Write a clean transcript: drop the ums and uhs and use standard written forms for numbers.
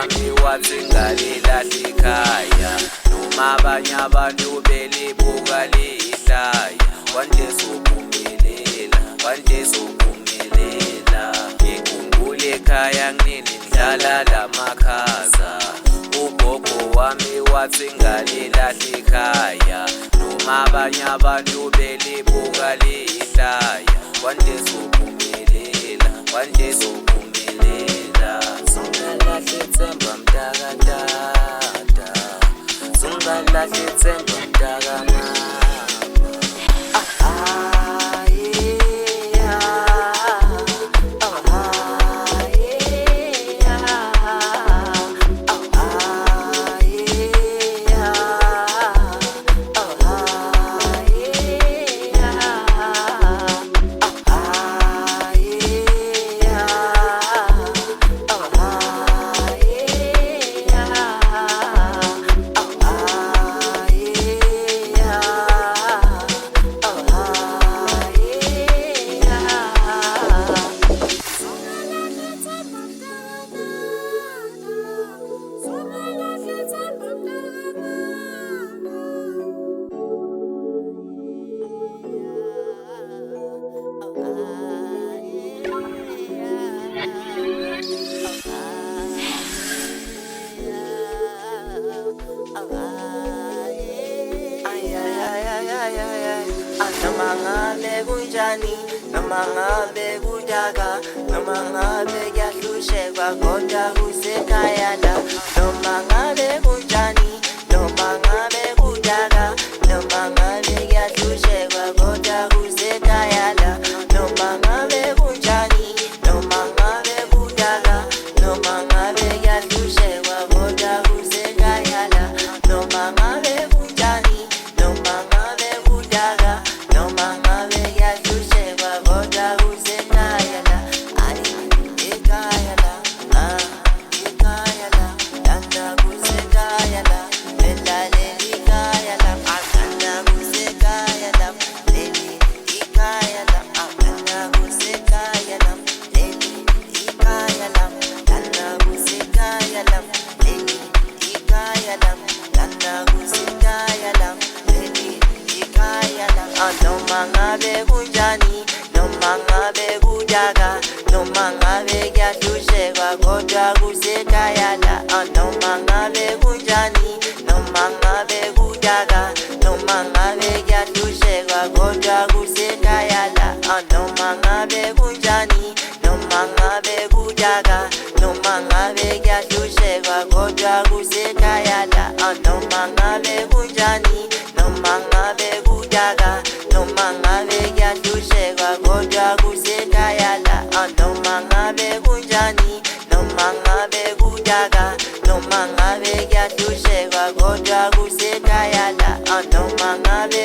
wami wathi ngalilahla ikhaya, noma abanye abantu belibuka lihlaya. One day sophumelela, one day sophumelela. Ngikhumbule ekhaya kunini ndlala lamakhaza, ugogo wami wathi ngalilahla ikhaya, noma abanye abantu belibuka lihlaya. One day sophumelela, one day sophumelela. Sungalahla ithemba mntakantata, sungalahla ithemba mntakamama. Noma ngabe kunjani, noma ngabe kudaka, noma ngabe kuyahlushekwa kodwa kusekhaya la. Noma ngabe kunjani, noma ngabe kudaka, noma ngabe kuyahlushekwa kodwa kusekhaya la. Noma ngabe kunjani, noma ngabe kudaka, noma ngabe kuyahlushekwa kodwa kusekhaya la. Noma ngabe kunjani, noma ngabe kudaka, noma ngabe kuyahlushekwa kodwa kusekhaya la. Ekhaya la, ekhaya la, lana kusekhaya la, leli khaya la, lana kusekhaya la, leli ikhaya la, lana kusekhaya la, leli ikhaya la, lana kusekhaya la, leli ikhaya la, lana kusekhaya la, leli ikhaya la. Noma ngabe kunjani, noma ngabe kudaka, noma ngabe kuyahlushekwa kodwa kusekhaya la. Noma ngabe kunjani, noma ngabe kudaka, noma ngabe kuyahlushekwa kodwa kusekhaya la. Noma ngabe kunjani, noma ngabe kudaka, noma ngabe kuyahlushekwa kodwa kusekhaya la. Noma ngabe kunjani, noma ngabe kudaka, noma ngabe kuyahlushekwa kodwa kusekhaya la. Noma ngabe kunjani, noma ngabe kudaka, noma ngabe kuyahlushekwa kodwa kusekhaya la. Noma ngabe